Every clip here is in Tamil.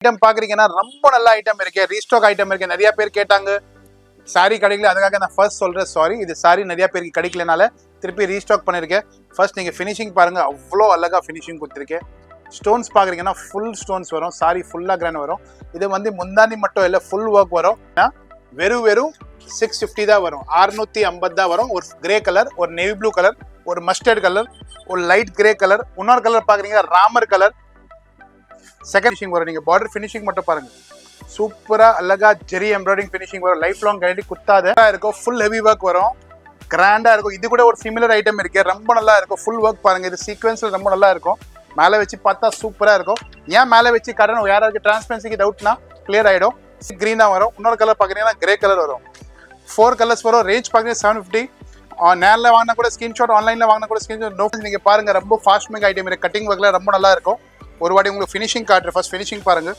ஐட்டம் பாக்குறீங்கன்னா ரொம்ப நல்ல ஐட்டம் இருக்கு, ரீஸ்டாக் ஐட்டம் இருக்கு. நிறைய பேர் கேட்டாங்க சாரி கிடைக்கல, அதுக்காக நான் ஃபர்ஸ்ட் சொல்றேன் சாரி. இது சாரி நிறைய பேருக்கு கிடைக்கலனால திருப்பி ரீஸ்டாக் பண்ணிருக்கேன். ஃபர்ஸ்ட் நீங்க ஃபினிஷிங் பாருங்க, அவ்வளோ அழகா ஃபினிஷிங் கொடுத்துருக்கேன். ஸ்டோன்ஸ் பாக்குறீங்கன்னா ஃபுல் ஸ்டோன்ஸ் வரும், சாரி ஃபுல்லா கிராண்ட் வரும். இது வந்து முந்தானி மட்டும் இல்லை, ஃபுல் ஒர்க் வரும். வெறும் 650 தான் வரும், 650 தான் வரும். ஒரு கிரே கலர், ஒரு நேவி ப்ளூ கலர், ஒரு மஸ்டர்ட் கலர், ஒரு லைட் கிரே கலர், இன்னொரு கலர் பாக்குறீங்க ராமர் கலர். செகண்ட் ஃபினிஷிங் வரும். நீங்க பார்டர் ஃபினிஷிங் மட்டும் பாருங்க, சூப்பரா அழகா ஜெரி எம்ப்ராய்டிங் ஃபினிஷிங் வரும். லைஃப் லாங் கேரண்டி குத்தாத இருக்கும். ஃபுல் ஹெவி ஒர்க் வரும், கிராண்டா இருக்கும். இது கூட ஒரு சிமிலர் ஐட்டம் இருக்கு, ரொம்ப நல்லா இருக்கும். ஃபுல் ஒர்க் பாருங்க, இது சீக்வன்ஸ்ல ரொம்ப நல்லா இருக்கும். மேலே வச்சு பார்த்தா சூப்பரா இருக்கும். ஏன் மேலே வச்சு காட்டணும், யாராவது டிரான்ஸ்பரன்சிக்கு டவுட்னா கிளியர் ஆயிடும். கிரீனா வரும். இன்னொரு கலர் பாக்குறீங்கன்னா கிரே கலர் வரும். 4 கலர்ஸ் வரும். ரேஞ்ச் பாக்குறீங்க 750. நேரில் வாங்கினா கூட ஸ்கிரீன்ஷாட், ஆன்லைன்ல வாங்கினா கூட ஸ்கிரீன்ஷாட். நோ, நீங்க பாருங்க ரொம்ப ஃபாஸ்ட் மேக் ஐட்டம் இருக்கு. கட்டிங் ஒர்க்ல ரொம்ப நல்லா இருக்கும். ஒரு வாட்டி உங்களுக்கு ஃபினிஷிங் காட்டுறேன். ஃபர்ஸ்ட் ஃபினிஷிங் பாருங்க,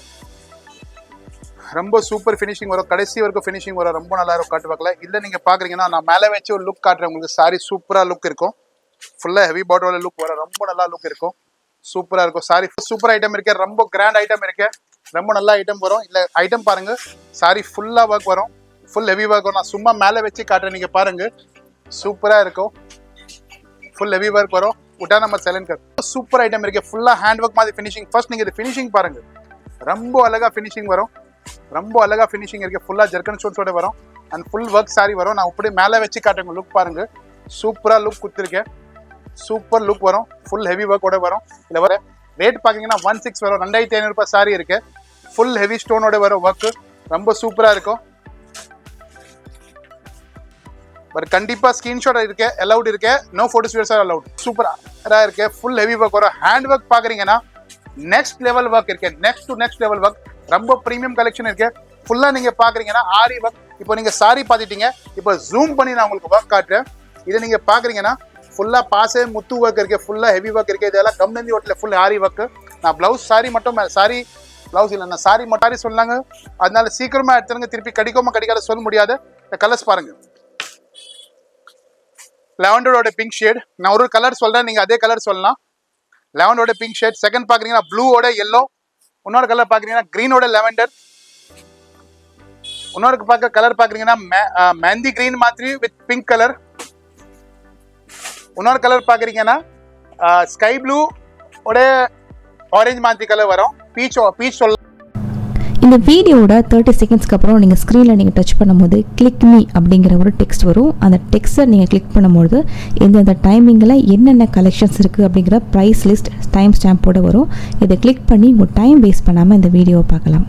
ரொம்ப சூப்பர் ஃபினிஷிங் வரும். கடைசி வரைக்கும் ஃபினிஷிங் வரும், ரொம்ப நல்லா இருக்கும். காட்டு பார்க்கல இல்லை, நீங்க பாக்குறீங்கன்னா நான் மேலே வச்சு ஒரு லுக் காட்டுறேன் உங்களுக்கு. சாரி சூப்பரா லுக் இருக்கும், ஃபுல்லா ஹெவி பாட்டோட லுக் வரும், ரொம்ப நல்லா லுக் இருக்கும், சூப்பரா இருக்கும். சாரி சூப்பர் ஐட்டம் இருக்கு, ரொம்ப கிராண்ட் ஐட்டம் இருக்கு, ரொம்ப நல்ல ஐட்டம் வரும். இல்ல ஐட்டம் பாருங்க, சாரி ஃபுல்லா ஒர்க் வரும், ஃபுல் ஹெவி ஒர்க் வரும். நான் சும்மா மேலே வச்சு காட்டுறேன், நீங்க பாருங்க சூப்பரா இருக்கும். ஃபுல் ஹெவி ஒர்க் வரும். உட்டா நம்ம செலன்கர் சூப்பர் ஐட்டம் இருக்கு, ஃபுல்லா ஹேண்ட் ஒர்க் மாதிரி ஃபினிஷிங். ஃபர்ஸ்ட் நீங்க இது ஃபினிஷிங் பாருங்க, ரொம்ப அழகா ஃபினிஷிங் வரும், ரொம்ப அழகா ஃபினிஷிங் இருக்கு. ஃபுல்லா ஜெர்கன் ஸ்டோன்ஸோட வரும் அண்ட் ஃபுல் ஒர்க் சாரி வரும். நான் இப்படி மேலே வச்சு காட்டுறேன், லுக் பாருங்க, சூப்பரா லுக் கொடுத்துருக்கேன், சூப்பர் லுக் வரும். ஃபுல் ஹெவி ஒர்க்கோட வரும். இதுல வர ரேட் பாத்தீங்கன்னா 16 வரும். 2500 ரூபாய் சாரி இருக்கு. ஃபுல் ஹெவி ஸ்டோனோட வரும் ஒர்க், ரொம்ப சூப்பரா இருக்கும். பட் கண்டிப்பா ஸ்கிரீன்ஷாட் இருக்கு, அலவுட் இருக்கு. No photos videos are allowed. சூப்பரா இருக்கு, ஃபுல் ஹெவி ஒர்க் வரும். ஹேண்ட் ஒர்க் பாக்குறீங்கன்னா நெக்ஸ்ட் லெவல் ஒர்க் இருக்கு, நெக்ஸ்ட் லெவல் ஒர்க். ரொம்ப பிரீமியம் கலெக்ஷன் இருக்கு. ஃபுல்லா நீங்க பாக்குறீங்கன்னா ஆரி ஒர்க். இப்போ நீங்க சாரி பாத்துட்டீங்க, இப்போ ஜூம் பண்ணி நான் உங்களுக்கு ஒர்க் காட்டுறேன். இதை நீங்க பாக்குறீங்கன்னா ஃபுல்லா பாசே முத்து ஒர்க் இருக்கு, ஃபுல்லா ஹெவி ஒர்க் இருக்கு. இதெல்லாம் கம்னந்தி ஓட்டல ஃபுல் ஆரி ஒர்க். நான் பிளவுஸ் சாரி மட்டும், சாரி பிளவுஸ் இல்லை, நான் சாரி மட்டும் சொன்னாங்க, அதனால சீக்கிரமா எடுத்துருங்க. திருப்பி கிடைக்காத சொல்ல முடியாது. இந்த கலர்ஸ் பாருங்க, லெவண்டரோட பிங்க் ஷேட். நான் ஒரு கலர் சொல்றேன், நீங்க அதே கலர் சொல்லலாம். லெவண்டரோட பிங்க் ஷேட். செகண்ட் பாக்குறீங்கன்னா ப்ளூவோட எல்லோ. இன்னொரு கலர் பாக்குறீங்கன்னா கிரீனோட லெவண்டர். இன்னொரு கலர் பாக்குறீங்கன்னா மெஹந்தி கிரீன் மாதிரி வித் பிங்க் கலர். இன்னொரு கலர் பாக்குறீங்கன்னா ஸ்கை ப்ளூ ஓட ஆரஞ்சு மாதிரி கலர் வரும். பீச் சொல்ல. இந்த வீடியோட 30 செகண்ட்ஸ்க்கு அப்புறம் நீங்கள் ஸ்க்ரீனில் நீங்கள் டச் பண்ணும்போது கிளிக் மீ அப்படிங்கிற ஒரு டெக்ஸ்ட் வரும். அந்த டெக்ஸ்ட்டை நீங்கள் கிளிக் பண்ணும்போது எந்தெந்த டைமிங்கில் என்னென்ன கலெக்ஷன்ஸ் இருக்குது அப்படிங்கிற ப்ரைஸ் லிஸ்ட் டைம் ஸ்டாம்போடு வரும். இதை கிளிக் பண்ணி உங்கள் டைம் வேஸ்ட் பண்ணாமல் இந்த வீடியோவை பார்க்கலாம்.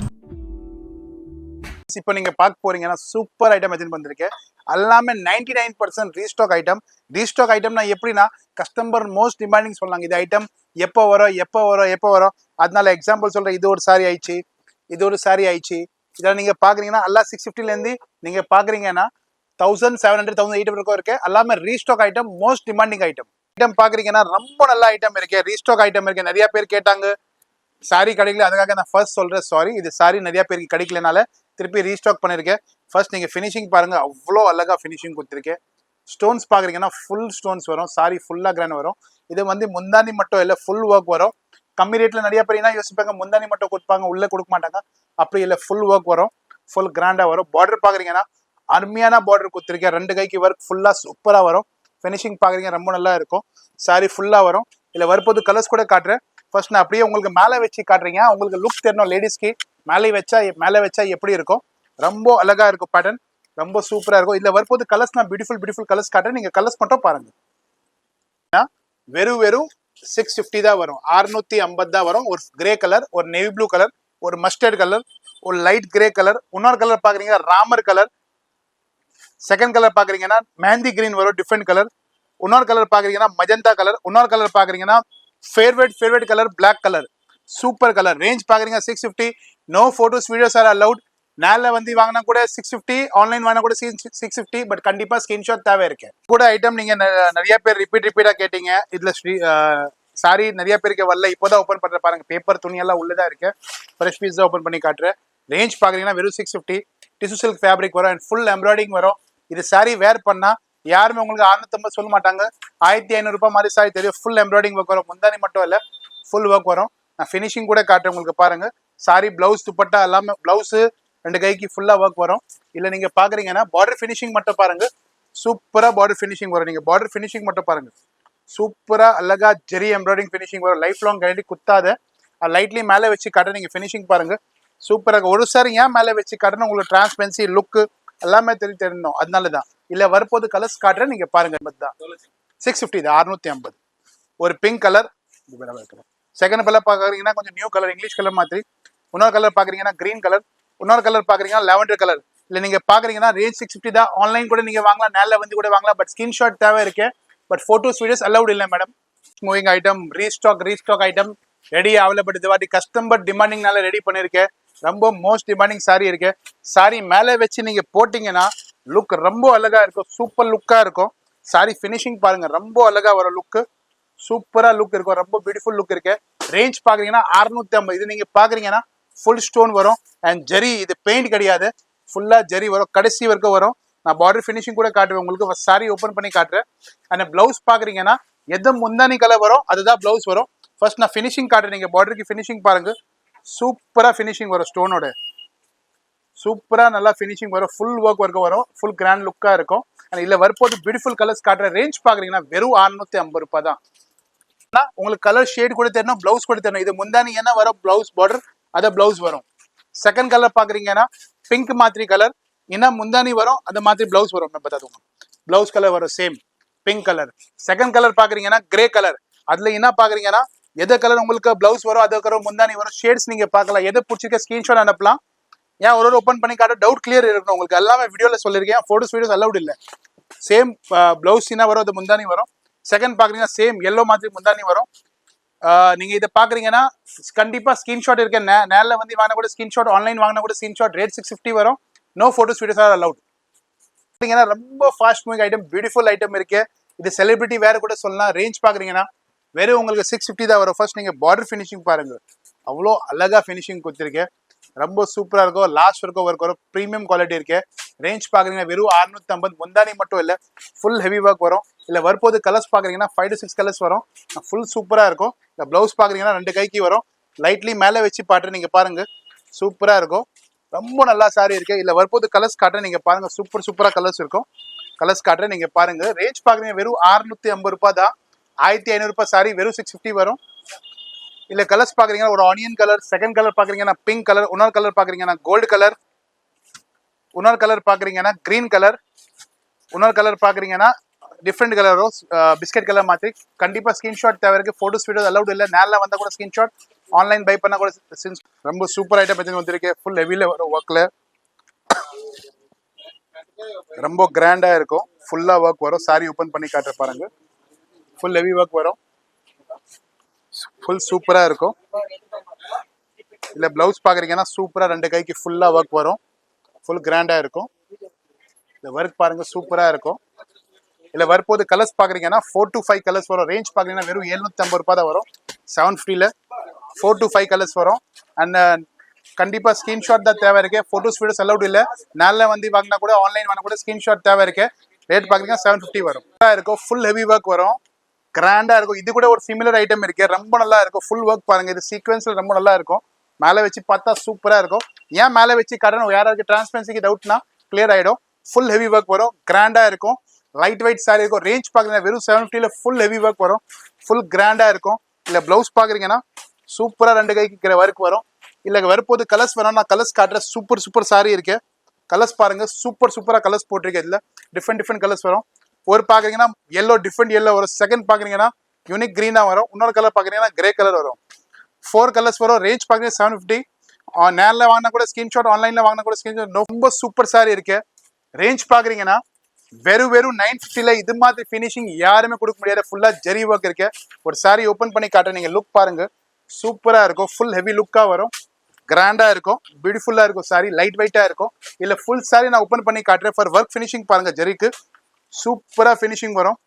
இப்போ நீங்க பார்க்க போறீங்கன்னா சூப்பர் ஐட்டம் எதுன்னு வந்திருக்கேன். எல்லாமே 99% ரீஸ்டாக் ஐட்டம். ரீஸ்டாக் ஐட்டம்னா எப்படின்னா கஸ்டமர் மோஸ்ட் டிமாண்டிங் சொன்னாங்க, இது ஐட்டம் எப்போ வரும். அதனால எக்ஸாம்பிள் சொல்றேன், இது ஒரு சாரி ஆயிடுச்சு, இது ஒரு சாரி ஆயிடுச்சு. இதெல்லாம் நீங்க பாக்குறீங்கன்னா எல்லாம் 650ல இருந்து நீங்க பாக்குறீங்கன்னா 1700 1800 இருக்கு. எல்லாமே restock item, most demanding item. Item பாக்குறீங்கன்னா ரொம்ப நல்ல ஐட்டம் இருக்கு, ரீஸ்டாக் ஐட்டம் இருக்கு. நிறைய பேர் கேட்டாங்க சாரி கிடைக்கல, அதுக்காக நான் ஃபர்ஸ்ட் சொல்றேன் சாரி. இது சாரி நிறைய பேருக்கு கிடைக்கலனால திருப்பி ரீஸ்டாக் பண்ணிருக்கேன். ஃபர்ஸ்ட் நீங்க ஃபினிஷிங் பாருங்க, அவ்வளோ அழகா ஃபினிஷிங் கொடுத்துருக்கேன். ஸ்டோன்ஸ் பாக்குறீங்கன்னா ஃபுல் ஸ்டோன்ஸ் வரும், சாரி ஃபுல்லா கிராண்ட் வரும். இது வந்து முந்தானி மட்டும் இல்லை, ஃபுல் ஒர்க் வரும். கம்மி ரேட்ல நிறைய பேர் என்ன யோசிப்பாங்க, முந்தானி மட்டும் கொடுப்பாங்க, உள்ள கொடுக்க மாட்டாங்க. அப்படி இல்லை, ஃபுல் ஒர்க் வரும், ஃபுல் கிராண்டா வரும். பார்டர் பாக்குறீங்கன்னா அருமையான பார்டர் கொடுத்துருக்கேன். 2 கைக்கு ஒர்க் ஃபுல்லா சூப்பரா வரும். ஃபினிஷிங் பாக்குறீங்க ரொம்ப நல்லா இருக்கும். சாரி ஃபுல்லா வரும். இல்ல வரப்போது கலர்ஸ் கூட காட்டுறேன். ஃபர்ஸ்ட் நான் அப்படியே உங்களுக்கு மேலே வச்சு காட்டுறீங்க, உங்களுக்கு லுக் தெரியணும். லேடிஸ்க்கு மேலே வச்சா எப்படி இருக்கும், ரொம்ப அழகா இருக்கும். பேட்டர்ன் ரொம்ப சூப்பரா இருக்கும். இல்ல வரப்போது கலர்ஸ் நான் பியூட்டிஃபுல் கலர்ஸ் காட்டுறேன், நீங்க கலர்ஸ் மட்டும் பாருங்க. வெறும் 650 தான் வரும், 650 தான் வரும். ஒரு கிரே கலர், ஒரு நேவி ப்ளூ கலர், ஒரு மஸ்டர்ட் கலர், ஒரு லைட் கிரே கலர். இன்னொரு கலர் பாக்குறீங்க ராமர் கலர். செகண்ட் கலர் பாக்குறீங்கன்னா மெஹந்தி கிரீன் வரும், டிஃப்ரெண்ட் கலர். இன்னொரு கலர் பாக்குறீங்கன்னா மஜந்தா கலர். இன்னொரு கலர் பாக்குறீங்கன்னா favourite colour black colour, super colour. Range பாக்குறீங்க 650. No photos videos are allowed. நேரில் வந்து வாங்கினா கூட 650, ஆன்லைன் வாங்கினா கூட 650. பட் கண்டிப்பா ஸ்கிரீன்ஷாட் தேவை இருக்கு. கூட ஐட்டம் நீங்க நிறைய பேர் ரிப்பீட்டா கேட்டீங்க. இதுல சாரி நிறைய பேருக்கு வரல, இப்போதான் ஓப்பன் பண்ற பாருங்க. பேப்பர் துணி எல்லாம் உள்ளதா இருக்கு. ஃப்ரெஷ் பீஸ் தான் ஓப்பன் பண்ணி காட்டுறேன். ரேஞ்ச் பாக்குறீங்கன்னா வெறும் 650. டிஷ்யூ சில்க் ஃபேப்ரிக் வரும் அண்ட் ஃபுல் எம்ப்ராய்டிங் வரும். இது சாரி வேர் பண்ணா யாருமே உங்களுக்கு 650 சொல்ல மாட்டாங்க. 1500 ரூபாய் மாதிரி சாரி தெரியும். ஃபுல் எம்ப்ராய்டிங் ஒர்க் வரும், முந்தானி மட்டும் இல்ல, ஃபுல் ஒர்க் வரும். நான் ஃபினிஷிங் கூட காட்டுறேன் உங்களுக்கு பாருங்க. சாரி பிளவுஸ் துப்பட்டா எல்லாமே பிளவுஸ் ரெண்டு கைக்கு ஃபுல்லா ஒர்க் வரும். இல்ல நீங்க பாக்குறீங்கன்னா பார்டர் ஃபினிஷிங் மட்டும் பாருங்க, சூப்பரா பார்டர் ஃபினிஷிங் வரும். நீங்க பார்டர் ஃபினிஷிங் மட்டும் பாருங்க, சூப்பரா அழகா ஜெரி எம்ப்ராய்டிங் ஃபினிஷிங் வரும். லைஃப் லாங் கேரண்டி, குத்தாத. லைட்லி மேலே வச்சு காட்டுற நீங்க ஃபினிஷிங் பாருங்க, சூப்பராக. ஒரு சாரி ஏன் மேலே வச்சு காட்டுறேன், உங்களுக்கு டிரான்ஸ்பரன்சி லுக்கு எல்லாமே தெரியணும், அதனால தான். இல்ல வரப்போது கலர்ஸ் காட்டுறேன், நீங்க பாருங்க. 650 தான், 650. ஒரு பிங்க் கலர், செகண்ட் கலர் பாக்குறீங்கன்னா கொஞ்சம் நியூ கலர், இங்கிலீஷ் கலர் மாதிரி. இன்னொரு கலர் பாக்குறீங்கன்னா கிரீன் கலர், இன்னொரு கலர் பாக்குறீங்கன்னா லாவெண்டர் கலர். இல்ல நீங்க பாக்குறீங்கன்னா ரேஞ்ச் 650 தான். ஆன்லைன் கூட நீங்க வாங்கலாம், நேரில் வந்து கூட வாங்கலாம். பட் ஸ்கிரீன்ஷாட் தேவை இருக்கு. பட் போட்டோஸ் வீடியோஸ் அலௌட் இல்லை madam. Moving item, restock item ready available. இது வாட்டி கஸ்டமர் டிமாண்டிங்னால ரெடி பண்ணிருக்கேன். ரொம்ப மோஸ்ட் டிமாண்டிங் சாரி இருக்கு. சாரி மேலே வச்சு நீங்க போட்டீங்கன்னா லுக் ரொம்ப அழகா இருக்கும், சூப்பர் லுக்கா இருக்கும். சாரி ஃபினிஷிங் பாருங்க, ரொம்ப அழகா வரும் லுக்கு, சூப்பரா லுக் இருக்கும், ரொம்ப பியூட்டிஃபுல் லுக் இருக்கு. ரேஞ்ச் பாக்குறீங்கன்னா 650. இது நீங்க பாக்குறீங்கன்னா ஃபுல் ஸ்டோன் வரும் அண்ட் ஜெரி, இது பெயிண்ட் கிடையாது, ஃபுல்லா ஜெரி வரும், கடைசி வரைக்கும் வரும். நான் பார்டர் ஃபினிஷிங் கூட காட்டுவேன் உங்களுக்கு, சாரி ஓப்பன் பண்ணி காட்டுறேன். அண்ட் பிளவுஸ் பாக்குறீங்கன்னா எது முந்தானி கலர் வரும் அதுதான் பிளவுஸ் வரும். ஃபர்ஸ்ட் நான் ஃபினிஷிங் காட்டுறேன், நீங்க பார்டருக்கு ஃபினிஷிங் பாருங்க, சூப்பரா ஃபினிஷிங் வரும், ஸ்டோனோட சூப்பரா நல்லா ஃபினிஷிங் வரும், ஃபுல் ஒர்க் வரும், ஃபுல் கிராண்ட் லுக்கா இருக்கும். அண்ட் இல்ல வரப்போது பியூட்டிஃபுல் கலர்ஸ் காட்டுறேன். ரேஞ்ச் பாக்குறீங்கன்னா வெறும் 650 ரூபாய் தான். உங்களுக்கு கலர் ஷேட் கூட தெரியணும், பிளவுஸ் கூட தெரியணும். இது முந்தானி என்ன வரும், பிளவுஸ் பார்டர் அத பிளவுஸ் வரும். செகண்ட் கலர் பாக்குறீங்கன்னா பிங்க் மாதிரி கலர், என்ன முந்தானி வரும் அந்த மாதிரி பிளவுஸ் வரும். मैं बता दूंगा, பிளவுஸ் கலர் வரும் same pink colour. Second colour பாக்குறீங்கன்னா கிரே கலர், அதுல என்ன பாக்குறீங்கன்னா எது கலர் உங்களுக்கு பிளவுஸ் வரும் அது கலர் முந்தானி வரும். ஷேட்ஸ் நீங்க பார்க்கலாம், எது பிடிச்சிருக்க ஸ்கிரீன்ஷாட் அனுப்பலாம். ஏன் ஒரு ஓப்பன் பண்ணி காட்ட டவுட் கிளியர் இருக்கணும் உங்களுக்கு, எல்லாமே வீடியோல சொல்லிருக்கேன். போட்டோஸ் வீடியோஸ் அலௌட் இல்லை. சேம் பிளவுஸ் என்ன வரும் அது முந்தானி வரும். செகண்ட் பாக்குறீங்கன்னா சேம் எல்லோ மாதிரி முந்தானி வரும். நீங்க இதை பாக்குறீங்கன்னா கண்டிப்பா ஸ்கிரீன்ஷாட் இருக்கேன், நேரில் வந்து வாங்கினா கூட ஸ்கிரீன்ஷாட், ஆன்லைன் வாங்கினா கூட ஸ்கிரீன்ஷாட். ரேட் 650 வரும். No photos videos are allowed. ரொம்ப fast moving item, beautiful item இருக்கு. இது செலிபிரிட்டி வேற கூட சொல்லலாம். ரேஞ்ச் பாக்குறீங்கன்னா வெறும் உங்களுக்கு 650 தான் வரும். ஃபர்ஸ்ட் நீங்க பார்டர் ஃபினிஷிங் பாருங்க, அவ்வளோ அழகா ஃபினிஷிங் கொடுத்துருக்கேன், ரொம்ப சூப்பரா இருக்கும். லாஸ்ட் வரைக்கும் ஒர்க் வரும், ப்ரீமியம் குவாலிட்டி இருக்கு. ரேஞ்ச் பாக்குறீங்கன்னா வெறும் 650. முந்தானி மட்டும் இல்ல, ஃபுல் ஹெவி ஒர்க் வரும். இல்ல வரப்போது கலர்ஸ் பாக்குறீங்கன்னா 5 to 6 கலர்ஸ் வரும், ஃபுல் சூப்பரா இருக்கும். இந்த பிளவுஸ் பாக்குறீங்கன்னா 2 கைக்கு வரும். லைட்லி மேலே வச்சு பாட்டு நீங்க பாருங்க, சூப்பரா இருக்கும், ரொம்ப நல்லா சாரி இருக்கு. இல்ல வரப்போது கலர்ஸ் காட்டுறேன், நீங்க பாருங்க, சூப்பரா கலர்ஸ் இருக்கும். கலர்ஸ் காட்டுறேன், நீங்க பாருங்க. ரேஞ்ச் பாக்குறீங்க வெறும் 650 ரூபாய் தான். 1500 ரூபாய் சாரி வெறும் 650 வரும். இல்ல கலர்ஸ் பாக்குறீங்கன்னா ஒரு ஆனியன் கலர், செகண்ட் கலர் பாக்குறீங்கன்னா பிங்க் கலர், இன்னொரு கலர் பாக்குறீங்கன்னா கோல்டு கலர், இன்னொரு கலர் பாக்குறீங்கன்னா கிரீன் கலர், இன்னொரு கலர் பாக்குறீங்கன்னா டிஃப்ரெண்ட் கலர் வரும், பிஸ்கட் கலர் மாதிரி. கண்டிப்பா ஸ்கிரீன்ஷாட் தேவை இருக்கு. போட்டோஸ் வீடியோஸ் அலௌட் இல்லை, நேரில் வந்தா கூட ஸ்கிரீன்ஷாட், ஆன்லைன் பை பண்ணா கூட. ரொம்ப சூப்பர் ஐட்டம் எடுத்து வந்திருக்கு, ஃபுல் ஹெவில வரும் ஒர்க்ல, ரொம்ப கிராண்டா இருக்கும், ஃபுல்லா ஒர்க் வரும். சாரி ஓப்பன் பண்ணி காட்டுற பாருங்க, ஃபுல் ஹெவி ஒர்க் வரும், ஃபுல் சூப்பரா இருக்கும். இல்ல பிளவுஸ் பாக்குறீங்கன்னா சூப்பரா 2 கைக்கு ஃபுல்லா ஒர்க் வரும், ஃபுல் கிராண்டா இருக்கும். இந்த ஒர்க் பாருங்க, சூப்பரா இருக்கும். இல்ல வரப்போது கலர்ஸ் பாக்குறீங்கன்னா 4 to 5 கலர்ஸ் வரும். ரேஞ்ச் பாக்குறீங்கன்னா வெறும் 750 ரூபாய் தான் வரும். 750ல 4 to 5 கலர்ஸ் வரும். அண்ட் கண்டிப்பா ஸ்கிரீன்ஷாட் தான் தேவை இருக்கு. போட்டோஸ் வீடியோஸ் அலௌட் இல்ல, நேரில் வந்து வாங்கினா கூட ஆன்லைன் வாங்கினா கூட ஸ்கிரீன்ஷாட் தேவை இருக்கு. ரேட் பாக்குறீங்கன்னா 750 வரும். இருக்கும், ஃபுல் ஹெவி ஒர்க் வரும், கிராண்டா இருக்கும். இது கூட ஒரு சிமிலர் ஐட்டம் இருக்கு, ரொம்ப நல்லா இருக்கும். ஃபுல் ஒர்க் பாருங்க, இது சீக்வன்ஸ்ல ரொம்ப நல்லா இருக்கும். மேலே வச்சு பார்த்தா சூப்பரா இருக்கும். ஏன் மேலே வச்சு காட்டணும், யாராவது டிரான்ஸ்பரன்சிக்கு டவுட்னா கிளியர் ஆயிடும். ஃபுல் ஹெவி ஒர்க் வரும், கிராண்டா இருக்கும், லைட் வெயிட் சாரி இருக்கும். ரேஞ்ச் பாக்குறீங்கன்னா வெறும் 750ல ஃபுல் ஹெவி ஒர்க் வரும், ஃபுல் கிராண்டா இருக்கும். இல்ல பிளவுஸ் பாக்குறீங்கன்னா சூப்பரா 2 கைக்கு ஒர்க் வரும். இல்ல வரப்போது கலர்ஸ் வரும், நான் கலர்ஸ் காட்டுறேன். சூப்பர் சாரி இருக்கு, கலர்ஸ் பாருங்க, சூப்பரா கலர்ஸ் போட்டிருக்கேன். இதுல டிஃப்ரெண்ட் கலர்ஸ் வரும். ஒரு பாக்குறீங்கன்னா எல்லோ, டிஃப்ரெண்ட் எல்லோ வரும். செகண்ட் பாக்குறீங்கன்னா யூனிக் கிரீனா வரும். இன்னொரு கலர் பாக்குறீங்கன்னா கிரே கலர் வரும். 4 கலர்ஸ் வரும். ரேஞ்ச் பாக்குறீங்க 750. நேரில் வாங்கினா கூட ஸ்கிரீன்ஷாட், ஆன்லைன்ல வாங்கினா கூட ஸ்கிரீன்ஷாட். ரொம்ப சூப்பர் சாரி இருக்கு. ரேஞ்ச் பாக்குறீங்கன்னா வெறும் 950ல இது மாதிரி ஃபினிஷிங் யாருமே கொடுக்க முடியாது. ஃபுல்லா ஜெரி ஒர்க் இருக்கு. ஒரு சாரி ஓப்பன் பண்ணி காட்டுறேன், நீங்க லுக் பாருங்க, சூப்பரா இருக்கும். ஃபுல் ஹெவி லுக்கா வரும், கிராண்டா இருக்கும், பியூட்டிஃபுல்லா இருக்கும். சாரி லைட் வெயிட்டா இருக்கும். இல்ல ஃபுல் சாரி நான் ஓப்பன் பண்ணி காட்டுறேன். ஃபார் ஒர்க் ஃபினிஷிங் பாருங்க, ஜெரிக்கு சூப்பரா ஃபினிஷிங் வரும்,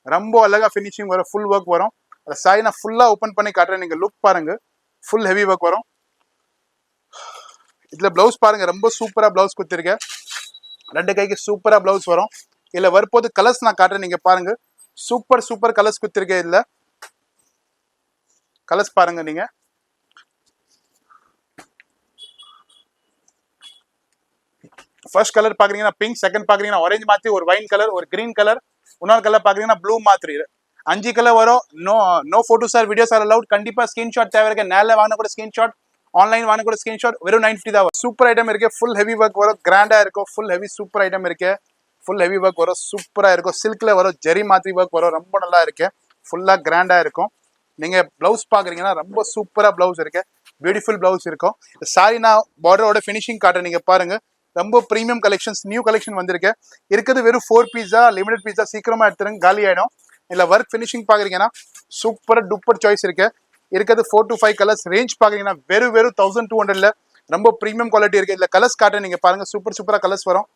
ரொம்ப அழகா ஃபினிஷிங் வரும், ஃபுல் ஒர்க் வரும். அந்த சாரி நான் ஃபுல்லா ஓப்பன் பண்ணி காட்டுறேன், நீங்க லுக் பாருங்க, ஃபுல் ஹெவி ஒர்க் வரும். இதுல பிளவுஸ் பாருங்க, ரொம்ப சூப்பரா பிளவுஸ் கொடுத்துருக்கேன். 2 கைக்கு சூப்பரா பிளவுஸ் வரும். இல்ல வரப்போது கலர்ஸ் நான் காட்டுறேன், நீங்க பாருங்க, சூப்பர் கலர்ஸ் கொடுத்துருக்கேன். இதுல கலர்ஸ் பாருங்க, நீங்க ஃபர்ஸ்ட் கலர் பாக்குறீங்கன்னா பிங்க், செகண்ட் பாக்குறீங்கன்னா ஆரஞ்சு மாத்தி, ஒரு வைன் கலர், ஒரு கிரீன் கலர், இன்னொரு கலர் பாக்குறீங்கன்னா ப்ளூ மாத்திரி. 5 கலர் வரும். No photos are videos are allowed. கண்டிப்பா ஸ்கிரீன்ஷாட் தேவை இருக்கு. நேரில் வாங்கின கூட ஸ்கிரீன்ஷாட், ஆன்லைன் வாங்கின கூட ஸ்கிரீன்ஷாட். வெறும் 950 தான். சூப்பர் ஐட்டம் இருக்கு. ஃபுல் ஹெவி ஒர்க் வரும், கிராண்டா இருக்கும். ஃபுல் ஹெவி சூப்பர் ஐட்டம் இருக்கு. ஃபுல் ஹெவி ஒர்க் வரும், சூப்பரா இருக்கும். சில்க்ல வரும், ஜெரி மாத்திரி ஒர்க் வரும், ரொம்ப நல்லா இருக்கு. ஃபுல்லா கிராண்டா இருக்கும். நீங்க பிளவுஸ் பாக்குறீங்கன்னா ரொம்ப சூப்பரா பிளவுஸ் இருக்கு. பியூட்டிஃபுல் பிளவுஸ் இருக்கும். சாரி நான் பார்டரோட ஃபினிஷிங் காட்டுறேன், நீங்க பாருங்க. ரொம்ப பிரீமியம் கலெக்ஷன்ஸ், நியூ கலெக்ஷன் வந்திருக்கு. இருக்கிறது வெறும் 4 பீஸா, லிமிடெட் பீஸா. சீக்கிரமா எடுத்துருங்க, காலி ஆயிடும். இல்ல ஒர்க் ஃபினிஷிங் பாக்குறீங்கன்னா சூப்பர் டூப்பர் சாய்ஸ் இருக்கு. இருக்கிறது 4 to 5 கலர்ஸ். ரேஞ்ச் பாக்குறீங்கன்னா வெறும் 1200ல ரொம்ப பிரீமியம் குவாலிட்டி இருக்கு. இதுல கலர்ஸ் காட்டுறேன், நீங்க பாருங்க. சூப்பரா கலர்ஸ் வரும்.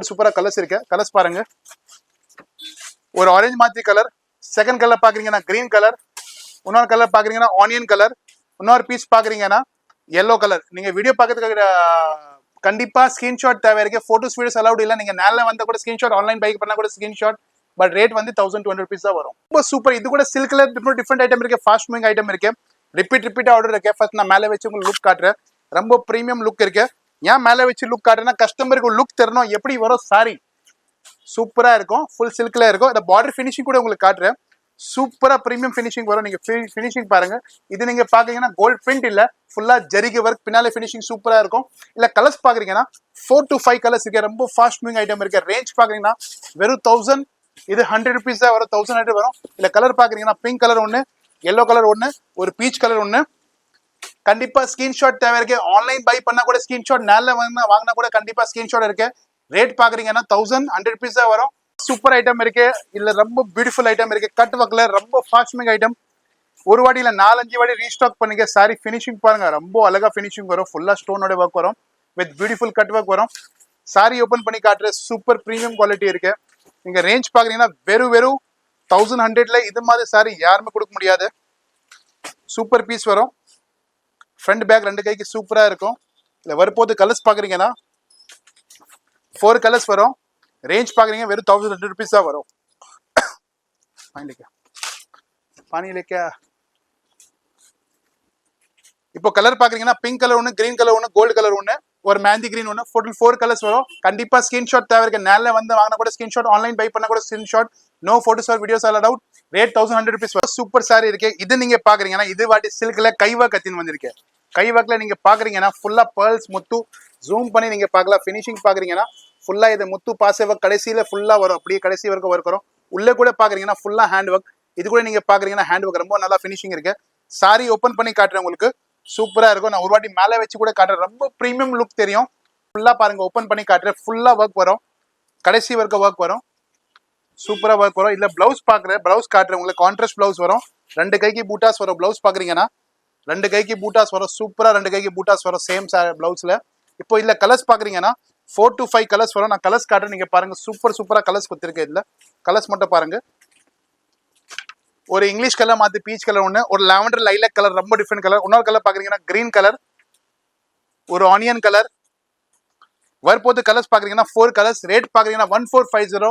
சூப்பரா கலர்ஸ் இருக்கு. கலர்ஸ் பாருங்க. ஒரு ஆரஞ்சு மாத்தி கலர், செகண்ட் கலர் பாக்குறீங்கன்னா கிரீன் கலர், இன்னொரு கலர் பாக்குறீங்கன்னா ஆனியன் கலர், இன்னொரு பீஸ் பாக்குறீங்கன்னா yellow கலர். நீங்க வீடியோ பார்க்கறதுக்கு கண்டிப்பா ஸ்கிரீன்ஷாட் தேவை இருக்கு. போட்டோஸ் வீடியோஸ் அலவுட் இல்ல. நீங்க நேரில் வந்த கூட ஸ்கிரீன்ஷாட், ஆன்லைன் பைக் பண்ணா கூட ஸ்கிரீன்ஷாட். பட் ரேட் வந்து 1200 rupees தான் வரும். ரொம்ப சூப்பர். இது கூட சில்க்ல டிஃப்ரெண்ட் ஐட்டம் இருக்கு. ஃபாஸ்ட் மூவிங் ஐட்டம் இருக்கு. ரிப்பீட் ஆர்டர் இருக்கு. ஃபர்ஸ்ட் நான் மேலே வச்சு உங்களுக்கு லுக் காட்டுறேன். ரொம்ப பிரீமியம் லுக் இருக்கு. ஏன் மேலே வச்சு லுக் காட்டுறேன்னா கஸ்டமருக்கு லுக் தரணும். எப்படி வரும் சாரி சூப்பரா இருக்கும். ஃபுல் சில்க்ல இருக்கும். இந்த பார்டர் ஃபினிஷிங் கூட உங்களுக்கு காட்டுறேன். சூப்பரா பிரீமியம் ஃபினிஷிங் வரும். நீங்க ஃபினிஷிங் பாருங்க. இது நீங்க பாக்கீங்கன்னா கோல்ட் பிரிண்ட் இல்ல, ஃபுல்லா ஜரிகை ஒர்க். பின்னாலே ஃபினிஷிங் சூப்பரா இருக்கும். இல்ல கலர்ஸ் பாக்குறீங்கன்னா 4 to 5 கலர்ஸ் இருக்கு. ரொம்ப ஃபாஸ்ட் மூவிங் ஐட்டம் இருக்கு. ரேஞ்ச் பாக்குறீங்கன்னா வெறும் 1000. இது 100 rupees தான் வரும். 1100 வரும். இல்ல கலர் பாக்குறீங்கன்னா பிங்க் கலர் ஒன்னு, yellow கலர் ஒன்னு, ஒரு பீச் கலர் ஒன்னு. கண்டிப்பா ஸ்கிரீன்ஷாட் தேவை இருக்கு. ஆன்லைன் பை பண்ணா கூட ஸ்கிரீன்ஷாட், நேரில் வாங்கினா கூட கண்டிப்பா ஸ்கிரீன்ஷாட் இருக்கு. ரேட் பாக்குறீங்கன்னா 1100 rupees தான் வரும். சூப்பர் ஐட்டம் இருக்கு. இல்ல ரொம்ப பியூட்டிஃபுல் ஐட்டம் இருக்கு. கட் ஒர்க்ல ரொம்ப ஃபாஸ்ட் ஐட்டம். ஒரு வாட்டி இல்ல 4-5 வாட்டி ரீஸ்டாக் பண்ணுங்க. சாரி ஃபினிஷிங் பாருங்க, ரொம்ப அழகா ஃபினிஷிங் வரும். ஃபுல்லா ஸ்டோனோட ஒர்க் வரும், வித் பியூட்டிஃபுல் கட் ஒர்க் வரும். சாரி ஓபன் பண்ணி காட்டுற சூப்பர் பிரீமியம் குவாலிட்டி இருக்கு. நீங்க ரேஞ்ச் பாக்குறீங்கன்னா வெறும் 1100ல இது மாதிரி சாரி யாருமே கொடுக்க முடியாது. சூப்பர் பீஸ் வரும். ஃப்ரண்ட் பேக் ரெண்டு கைக்கு சூப்பரா இருக்கும். இல்ல வரப்போது கலர்ஸ் பாக்குறீங்கன்னா 4 கலர்ஸ் வரும். ரேஞ்ச் பாக்குறீங்க வெறும் 1200 rupees தான் வரும். பானி லேக்கா. இப்போ கலர் பாக்குறீங்கன்னா பிங்க் கலர் ஒன்று, கிரீன் கலர் ஒன்று, கோல்டு கலர் ஒன்று, ஒரு மேந்தி கிரீன் ஒன்று. 4 கலர்ஸ் வரும். கண்டிப்பா ஸ்கிரீன்ஷாட் தேவை இருக்கு. நேரில் வந்து வாங்கினா கூட ஸ்கிரீன்ஷாட், ஆன்லைன் பை பண்ணா கூட screenshot. No photos are videos all allowed. Rate 1100 rupees வரும். சூப்பர் சாரி இருக்கு. இது நீங்க பாக்குறீங்கன்னா இது வாட்டி சில்க்ல கைவா கத்தின்னு வந்திருக்கு. கை ஒர்க்ல நீங்க பாக்குறீங்கன்னா ஃபுல்லா பேர்ல்ஸ் முத்து. ஜூம் பண்ணி நீங்க பார்க்கலாம். ஃபினிஷிங் பாக்குறீங்கன்னா ஃபுல்லா இது முத்து பாசே ஒர்க் கடைசியில ஃபுல்லா வரும். அப்படியே கடைசி வரைக்கும் ஒர்க் வரும். உள்ள கூட பாக்குறீங்கன்னா ஃபுல்லா ஹேண்ட் ஒர்க். இது கூட நீங்க பாக்குறீங்கன்னா ஹேண்ட் ஒர்க் ரொம்ப நல்லா ஃபினிஷிங் இருக்கு. சாரி ஓபன் பண்ணி காட்டுறேன் உங்களுக்கு. சூப்பரா இருக்கும். நான் ஒரு வாட்டி மேலே வச்சு கூட காட்டுறேன். ரொம்ப பிரீமியம் லுக் தெரியும். ஃபுல்லா பாருங்க, ஓபன் பண்ணி காட்டுறேன். ஃபுல்லா ஒர்க் வரும். கடைசி வரைக்கும் ஒர்க் வரும். சூப்பரா ஒர்க் வரும். இல்ல பிளவுஸ் பாக்குறேன், பிளவுஸ் காட்டுறேன் உங்களுக்கு. கான்ட்ராஸ்ட் பிளவுஸ் வரும். 2 கைக்கு பூட்டாஸ் வரும். பிளவுஸ் பாக்குறீங்கன்னா 2 கைக்கு பூட்டாஸ் வரும். சூப்பரா 2 கைக்கு பூட்டாஸ் வரும் சேம் பிளவுஸ்ல. இப்போ இல்ல கலர்ஸ் பாக்குறீங்கன்னா 4 to 5 கலர்ஸ் வரும். நான் கலர்ஸ் காட்டுறேன், நீங்க பாருங்க. சூப்பரா கலர்ஸ் கொடுத்துருக்கேன். இதுல கலர்ஸ் மட்டும் பாருங்க. ஒரு இங்கிலீஷ் கலர் மாத்தி பீச் கலர் ஒன்று, ஒரு லாவெண்டர் லைலாக் கலர் ரொம்ப டிஃப்ரெண்ட் கலர். இன்னொரு கலர் பாக்குறீங்கன்னா கிரீன் கலர், ஒரு ஆனியன் கலர். வரப்போது கலர்ஸ் பாக்குறீங்கன்னா 4 கலர்ஸ். ரேட் பாக்குறீங்கன்னா 1450.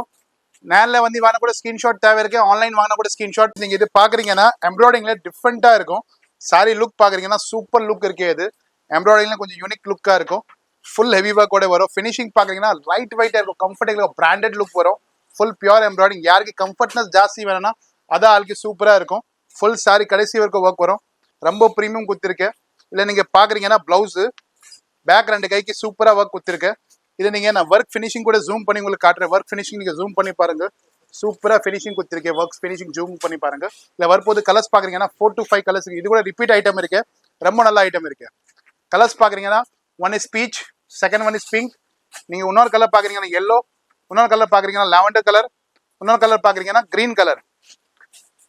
நேரில் வந்து வாங்கினா கூட ஸ்கிரீன்ஷாட் தேவை இருக்கு. ஆன்லைன் வாங்கினா கூட ஸ்கிரீன்ஷாட். நீங்க இது பாக்குறீங்கன்னா எம்ப்ராய்டிங்ல டிஃப்ரெண்டா இருக்கும். சாரி லுக் பாக்குறீங்கன்னா சூப்பர் லுக் இருக்கு. இது எம்ப்ராய்டிங்ல கொஞ்சம் யூனிக் லுக்கா இருக்கும். ஃபுல் ஹெவி ஒர்க் கூட வரும். ஃபினிஷிங் பாக்குறீங்கன்னா லைட் வெயிட்டா இருக்கும். கம்ஃபர்டபுள் பிராண்டட் லுக் வரும். Full pure embroidering. யாருக்கு கம்ஃபர்ட்னஸ் ஜாஸ்தி வேணும்னா அதான் ஆளுக்கு சூப்பரா இருக்கும். ஃபுல் சாரி கடைசி வரைக்கும் ஒர்க் வரும். ரொம்ப பிரீமியம் குத்திருக்கு. இல்ல நீங்க பாக்குறீங்கன்னா பிளவுஸ் பேக் 2 கைக்கு சூப்பரா ஒர்க் குத்திருக்கு. இது நீங்க நான் ஒர்க் ஃபினிஷிங் கூட ஜூம் பண்ணி உங்களுக்கு காட்டுறேன். ஒர்க் ஃபினிஷிங் நீங்க ஜூம் பண்ணி பாருங்க. சூப்பரா ஃபினிஷிங் குத்திருக்கு. ஒர்க் ஃபினிஷிங் ஜூம் பண்ணி பாருங்க. இல்ல வரப்போது கலர்ஸ் பாக்குறீங்கன்னா 4 to 5 கலர்ஸ். இது கூட ரிப்பீட் ஐட்டம் இருக்கு. ரொம்ப நல்ல ஐட்டம் இருக்கு. கலர்ஸ் பாக்குறீங்கன்னா 1 is peach, second 1 is pink. நீங்க இன்னொரு கலர் பாக்குறீங்கன்னா yellow, இன்னொரு கலர் பாக்குறீங்கன்னா லாவெண்டர் கலர், இன்னொரு கலர் பாக்குறீங்கன்னா கிரீன் கலர்.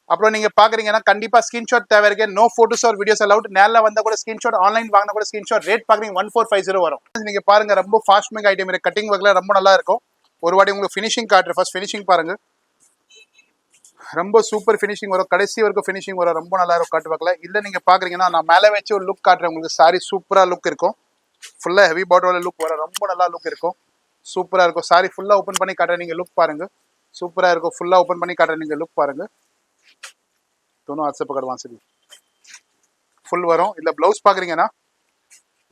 அப்புறம் நீங்க பாக்குறீங்கன்னா கண்டிப்பா ஸ்கிரீன்ஷாட் தேவை இருக்கு. No photos are videos allowed. நேரில் வந்தா கூட ஸ்கிரீன்ஷாட், ஆன்லைன் வாங்கினா கூட ஸ்கிரீன்ஷாட். ரேட் பாக்குறீங்க 1450 வரும். நீங்க பாருங்க ரொம்ப ஃபாஸ்ட் மேக் ஐட்டம் இருக்கு. கட்டிங் ஒர்க்ல ரொம்ப நல்லா இருக்கும். ஒரு வாட்டி உங்களுக்கு ஃபினிஷிங் காட்டுறேன். ஃபர்ஸ்ட் ஃபினிஷிங் பாருங்க. ரொம்ப சூப்பர் ஃபினிஷிங் வரும். கடைசி வரைக்கும் ஃபினிஷிங் வரும். ரொம்ப நல்லா இருக்கும் கட் ஒர்க்ல. இல்ல நீங்க பாக்குறீங்கன்னா நான் மேலே வச்சு ஒரு லுக் காட்டுறேன் உங்களுக்கு. சாரி சூப்பரா லுக் இருக்கும். ஃபுல்லா ஹெவி பார்டரோட லுக் வரும். ரொம்ப நல்லா லுக் இருக்கும். சூப்பரா இருக்கும். சாரி ஃபுல்லா ஓபன் பண்ணி காட்டுறேன், நீங்க லுக் பாருங்க. சூப்பரா இருக்கும். ஃபுல்லா ஓபன் பண்ணி காட்டுறேன், நீங்க லுக் பாருங்க. दोनों हाथ से पकड़वा सके फुल वरों. இல்ல ब्लाउज பாக்குறீங்கன்னா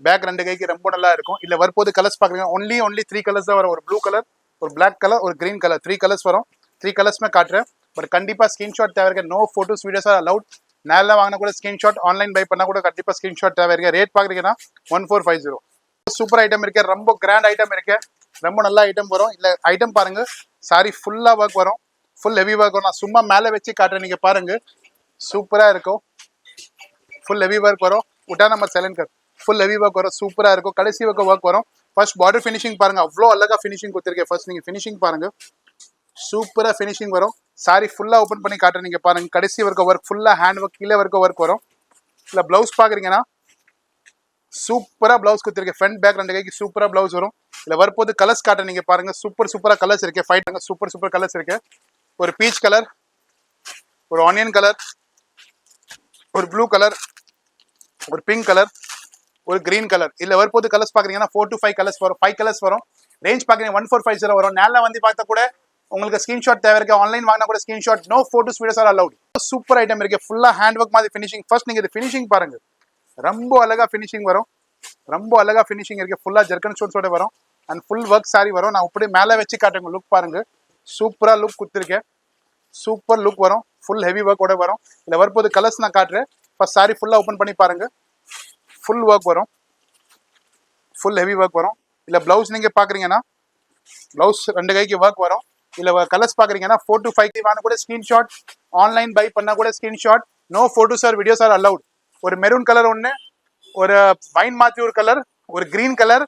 பேக் 2 கைக்கு ரொம்ப நல்லா இருக்கும். இல்ல வரப்போது கலர்ஸ் பாக்குறீங்க ஒன்லி 3 கலர்ஸ் தான் வரும். ஒரு ப்ளூ கலர், ஒரு பிளாக் கலர், ஒரு கிரீன் கலர், 3 கலர்ஸ் வரும். 3 கலர்ஸ்மே காட்டுறேன். பட் கண்டிப்பா ஸ்கிரீன்ஷாட் தேவை இருக்கு. No photos videos are allowed. நேரில் வாங்கினா கூட ஸ்கிரீன்ஷாட், ஆன்லைன் பை பண்ணா கூட கண்டிப்பா ஸ்கிரீன்ஷாட் தேவை இருக்கு. ரேட் பாக்குறீங்கன்னா 1450. சூப்பர் ஐட்டம் இருக்கு, ரொம்ப கிராண்ட் ஐட்டம் இருக்கு, ரொம்ப நல்ல ஐட்டம் வரும். இல்ல ஐட்டம் பாருங்க, சாரி ஃபுல்லா ஒர்க் வரும், ஃபுல் ஹெவி ஒர்க் வரும். நான் சும்மா மேலே வச்சு காட்டுறேன், நீங்க பாருங்க சூப்பரா இருக்கும். ஃபுல் ஹெவி ஒர்க் வரும். உட்டா நம்ம செலன் கர் ஃபுல் ஹெவி ஒர்க் வரும், சூப்பரா இருக்கும். கடைசி ஒர்க் வரும். ஃபர்ஸ்ட் பார்டர் ஃபினிஷிங் பாருங்க, அவ்வளோ அழகா ஃபினிஷிங் கொடுத்துருக்கேன். ஃபர்ஸ்ட் நீங்க ஃபினிஷிங் பாருங்க, சூப்பரா ஃபினிஷிங் வரும். சாரி ஃபுல்லா ஓப்பன் பண்ணி காட்டுறேன், நீங்க பாருங்க. கடைசி ஒர்க் ஃபுல்லா ஹேண்ட் ஒர்க், கீழே ஒர்க் வரும். இல்ல பிளவுஸ் பாக்குறீங்கன்னா சூப்பரா பிளவுஸ் கொடுத்துருக்கேன். ஃப்ரண்ட் பேக் 2 கைக்கு சூப்பரா பிளவுஸ் வரும். இல்ல வரப்போது கலர்ஸ் காட்டுறேன், நீங்க பாருங்க. சூப்பரா கலர்ஸ் இருக்கு. ஃபைட் சூப்பர் கலர்ஸ் இருக்கு. ஒரு பீச் கலர், ஒரு ஆனியன் கலர், ஒரு ப்ளூ கலர், ஒரு பிங்க் கலர், ஒரு கிரீன் கலர். இல்ல வரப்போது கலர்ஸ் பாக்குறீங்கன்னா 4 to 5 கலர்ஸ் வரும். 5 கலர்ஸ் வரும். ரேஞ்ச் பாக்குறீங்க 1450 வரும். நேரில் வந்து பார்த்தா கூட உங்களுக்கு ஸ்கிரீன்ஷாட் தேவை இருக்கு. ஆன்லைன் வாங்கினா கூட screenshot. No photos videos are allowed. Super item இருக்கு, ஃபுல்லா ஹேண்ட் ஒர்க் மாதிரி ஃபினிஷிங். ஃபர்ஸ்ட் நீங்க இது ஃபினிஷிங் பாருங்க, ரொம்ப அழகா ஃபினிஷிங் வரும். ரொம்ப அழகா ஃபினிஷிங் இருக்கு. ஃபுல்லா ஜெர்கன் ஸ்டோன்ஸோட வரும். அண்ட் ஃபுல் ஒர்க் சாரி வரும். நான் அப்படியே மேலே வச்சு காட்டுறேன், லுக் பாருங்க. சூப்பரா லுக் கொடுத்துருக்கேன். சூப்பர் லுக் வரும். ஃபுல் ஹெவி ஒர்க்கோட வரும். இல்ல வரப்போது கலர்ஸ் நான் காட்டுறேன். ஃபர்ஸ்ட் சாரி ஃபுல்லா ஓப்பன் பண்ணி பாருங்க. ஃபுல் ஒர்க் வரும், ஃபுல் ஹெவி ஒர்க் வரும். இல்ல பிளவுஸ் நீங்க பாக்குறீங்கன்னா பிளவுஸ் 2 கைக்கு ஒர்க் வரும். இல்ல கலர்ஸ் பாக்குறீங்கன்னா 4 to 5 வாங்க கூட ஸ்கிரீன்ஷாட், ஆன்லைன் பை பண்ணா கூட screenshot. No photos are videos are allowed. ஒரு மெரூன் கலர் ஒன்று, ஒரு வைன் மாதிரி ஒரு கலர், ஒரு கிரீன் கலர்,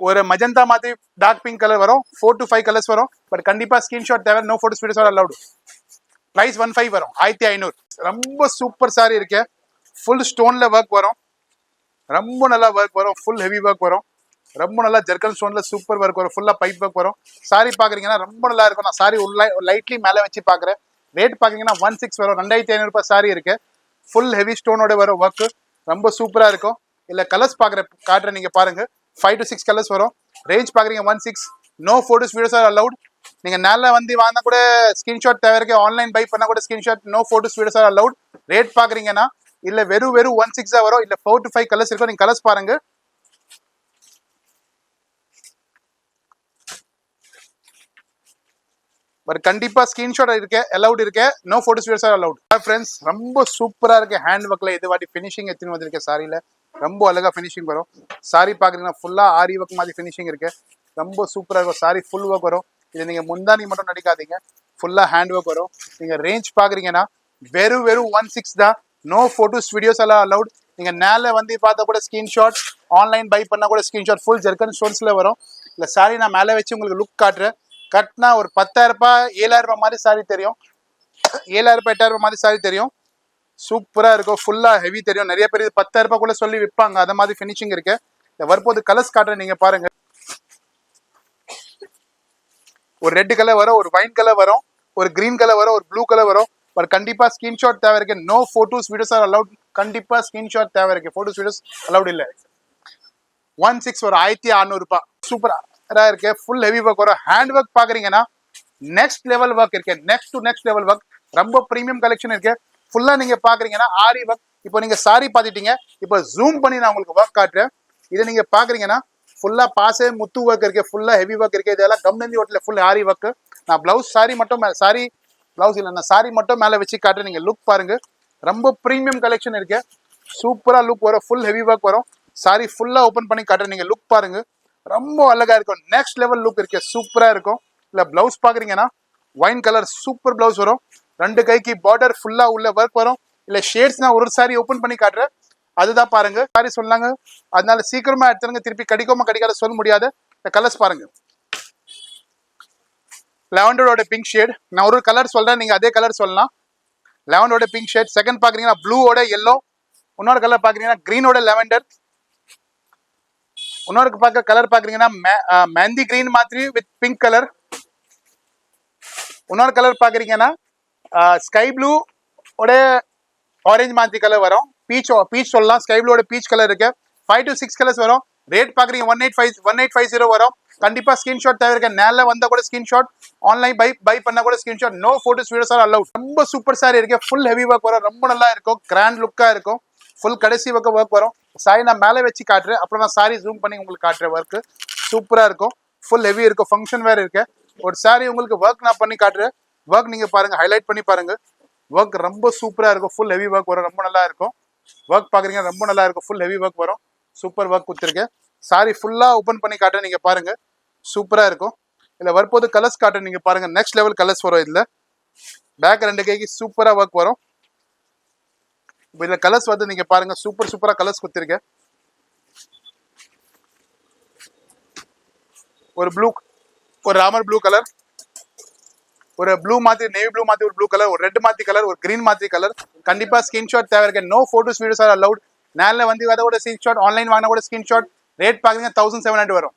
ஒரு மஜந்தா மாதிரி டார்க் பிங்க் கலர் வரும். 4 to 5 கலர்ஸ் வரும். பட் கண்டிப்பா ஸ்கிரீன்ஷாட் தேவை. No photos videos are allowed. Price 15 வரும், 1500. ரொம்ப சூப்பர் சாரி இருக்கு. ஃபுல் ஸ்டோன்ல ஒர்க் வரும், ரொம்ப நல்லா ஒர்க் வரும். ஃபுல் ஹெவி ஒர்க் வரும். ரொம்ப நல்லா ஜெர்கன் ஸ்டோன்ல சூப்பர் ஒர்க் வரும். ஃபுல்லா பைப் ஒர்க் வரும். சாரி பாக்குறீங்கன்னா ரொம்ப நல்லா இருக்கும். நான் சாரி லைட்லி மேலே வச்சு பாக்குறேன். ரேட் பாக்குறீங்கன்னா 16 வரும். 2500 ரூபாய் சாரி இருக்கு. ஃபுல் ஹெவி ஸ்டோனோட வரும் ஒர்க், ரொம்ப சூப்பரா இருக்கும். இல்ல கலர்ஸ் காட்டுறேன், நீங்க பாருங்க. 5 to 6 கலர்ஸ் வரும். ரேஞ்ச் பாக்குறீங்க 16. No photos videos are allowed. நீங்க நேரில் வந்து வாங்கினா கூட ஸ்கிரீன்ஷாட் தேவை இருக்கு. ஆன்லைன் பை பண்ணா கூட screenshot. No photos videos are allowed. Rate பாக்குறீங்கன்னா இல்ல வெறும் 16 தான் வரும். இல்ல 4 to 5 கலர்ஸ் இருக்கும். நீங்க கலர்ஸ் பாருங்க. பட் கண்டிப்பா ஸ்கிரீன்ஷாட் இருக்கு, அலவுட் இருக்கு. No photos videos are allowed. Friends ரொம்ப சூப்பரா இருக்கு. ஹேண்ட் ஒர்க்ல இது வாட்டி ஃபினிஷிங் எத்தனை வந்திருக்கு சாரியில. ரொம்ப அழகா ஃபினிஷிங் வரும். சாரி பாக்குறீங்கன்னா ஃபுல்லா ஆரி ஒர்க் மாதிரி ஃபினிஷிங் இருக்கு. ரொம்ப சூப்பரா இருக்கும். சாரி ஃபுல் ஒர்க் வரும். இது நீங்க முந்தானி மட்டும் நடிக்காதீங்க, ஃபுல்லா ஹேண்ட் ஒர்க் வரும். நீங்க ரேஞ்ச் பாக்குறீங்கன்னா வெறும் 16 தான். நோ போட்டோஸ் வீடியோஸ் எல்லாம் அலவுட். நீங்க நேரில் வந்து பார்த்தா கூட ஸ்கிரீன்ஷாட், ஆன்லைன் பை பண்ணா கூட ஸ்கிரீன்ஷாட். ஃபுல் ஜெர்கன் ஸ்டோன்ஸ்ல வரும். இல்ல சாரி நான் மேலே வச்சு உங்களுக்கு லுக் காட்டுறேன். கட்னா ஒரு 10,000 ரூபாய் 7,000 ரூபாய் மாதிரி சாரி தெரியும். 7,000 ரூபாய் 8,000 ரூபாய் மாதிரி சாரி தெரியும். சூப்பரா இருக்கும். ஃபுல்லா ஹெவி தெரியும். நிறைய பேர் 10,000 ரூபாய் கூட சொல்லி விற்பாங்க. அந்த மாதிரி ஃபினிஷிங் இருக்கு. வரப்போது கலர்ஸ் காட்டுறேன், நீங்க பாருங்க. ஒரு ரெட் கலர் வரும், ஒரு வைன் கலர் வரும், ஒரு கிரீன் கலர் வரும், ஒரு ப்ளூ கலர் வரும். பட் கண்டிப்பா ஸ்கிரீன்ஷாட் தேவை இருக்கு. No photos videos are allowed. கண்டிப்பா ஸ்கிரீன்ஷாட் தேவை இருக்கு. போட்டோஸ் வீடியோஸ் அலவுட் இல்ல. 16 ஒரு 1600 ரூபாய். சூப்பரா இருக்கு. ஃபுல் ஹெவி ஒர்க் வரும். ஹேண்ட் ஒர்க் பாக்குறீங்கன்னா நெக்ஸ்ட் லெவல் ஒர்க் இருக்கு. Next level work. ரொம்ப பிரீமியம் கலெக்ஷன் இருக்கு. ஃபுல்லா நீங்க பாக்குறீங்கன்னா ஆரி ஒர்க். இப்போ நீங்க சாரி பாத்துட்டீங்க. இப்போ ஜூம் பண்ணி நான் உங்களுக்கு ஒர்க் காட்டுறேன். இதை நீங்க பாக்குறீங்கன்னா ஃபுல்லா பாசே முத்து ஒர்க் இருக்கு. ஃபுல்லா ஹெவி ஒர்க் இருக்கு. இதெல்லாம் கம்னந்தி ஹோட்டல்ல ஃபுல் ஆரி ஒர்க். நான் பிளவுஸ் சாரி மட்டும் பிளவுஸ் இல்ல, நான் சாரி மட்டும் மேல வச்சு காட்டுறேன். நீங்க லுக் பாருங்க. ரொம்ப பிரீமியம் கலெக்ஷன் இருக்கு. சூப்பரா லுக் வரும். ஃபுல் ஹெவி ஒர்க் வரும். சாரி ஃபுல்லா ஓபன் பண்ணி காட்டுறேன். நீங்க லுக் பாருங்க. ரொம்ப அழகா இருக்கும். நெக்ஸ்ட் லெவல் லுக் இருக்கு. சூப்பரா இருக்கும். இல்ல பிளவுஸ் பாக்குறீங்கன்னா வைன் கலர் சூப்பர் பிளவுஸ் வரும். 2 கைக்கு பார்டர் ஃபுல்லா உள்ள ஒர்க் வரும். இல்ல ஷேட்ஸ் நான் ஒரு சாரி ஓபன் பண்ணி காட்டுறேன். அதுதான் பாருங்க. சாரி சொன்னாங்க, அதனால சீக்கிரமா எடுத்துருங்க. திருப்பி கிடைக்காத சொல்ல முடியாது. கலர்ஸ் பாருங்க. லெவண்டரோட பிங்க் ஷேட். நான் ஒரு கலர் சொல்றேன், நீங்க அதே கலர் சொல்லலாம். லெவண்டரோட பிங்க் ஷேட். செகண்ட் பாக்குறீங்கன்னா ப்ளூவோட எல்லோ. இன்னொரு கலர் பாக்குறீங்கன்னா கிரீனோட லெவண்டர். இன்னொரு கலர் பாக்குறீங்கன்னா மெஹந்தி கிரீன் மாதிரி வித் பிங்க் கலர். இன்னொரு கலர் பாக்குறீங்கன்னா ஸ்கை ப்ளூ ஓட ஆரஞ்சு மாதிரி கலர் வரும். பீச் சொல்லலாம். ஸ்கை ப்ளூவோட பீச் கலர் இருக்கு. 5 to 6 கலர்ஸ் வரும். ரேட் பாக்குறீங்க 1850 வரும். கண்டிப்பா ஸ்கிரீன்ஷாட் தேவை இருக்கு. நேரில் வந்தா கூட ஸ்கிரீன்ஷாட், ஆன்லைன் பை பண்ணா கூட screenshot. No photos videos are allowed. ரொம்ப சூப்பர் சாரி இருக்கு. ஃபுல் ஹெவி ஒர்க் வரும். ரொம்ப நல்லா இருக்கும். கிராண்ட் லுக்கா இருக்கும். ஃபுல் கடைசி ஒர்க் வரும். சாரி நான் மேலே வச்சு காட்டுறேன், அப்புறம் நான் சாரி ஜூம் பண்ணி உங்களுக்கு காட்டுறேன். ஒர்க்கு சூப்பரா இருக்கும், ஃபுல் ஹெவி இருக்கும், ஃபங்க்ஷன் வேற இருக்கு. ஒரு சாரி உங்களுக்கு ஒர்க் நான் பண்ணி காட்டுறேன். ஒர்க் நீங்க பாருங்க, ஹைலைட் பண்ணி பாருங்க. ஒர்க் ரொம்ப சூப்பரா இருக்கும், ஃபுல் ஹெவி ஒர்க் வரும், ரொம்ப நல்லா இருக்கும். ஒர்க் பாக்குறீங்க, ரொம்ப நல்லா இருக்கும், ஃபுல் ஹெவி ஒர்க் வரும். சூப்பர் ஒர்க் கொடுத்துருக்கேன். சாரி ஃபுல்லா ஓப்பன் பண்ணி காட்டுறேன், நீங்க பாருங்க. சூப்பரா இருக்கும். இதுல வரப்போது கலர்ஸ் காட்டுறேன், நீங்க பாருங்க. நெக்ஸ்ட் லெவல் கலர்ஸ் வரும் இதுல. பேக் 2 கைக்கு சூப்பரா ஒர்க் வரும். இப்போ இதுல கலர்ஸ் வந்து நீங்க பாருங்க, சூப்பரா கலர்ஸ் கொடுத்துருக்கேன். ஒரு ப்ளூ, ஒரு ராமர் ப்ளூ கலர், ஒரு ப்ளூ மாத்தி, நேவி ப்ளூ மாத்தி ஒரு ப்ளூ கலர், ஒரு ரெட் மாத்தி கலர், ஒரு கிரீன் மாத்தி கலர். கண்டிப்பா ஸ்கிரீன்ஷாட் தேவை இருக்கு. No photos videos are allowed. நேரில் வந்து அதோட ஸ்கிரீன்ஷாட், ஆன்லைன் வாங்கினா கூட ஸ்கிரீன்ஷாட். ரேட் பாக்குறீங்க 1700 வரும்.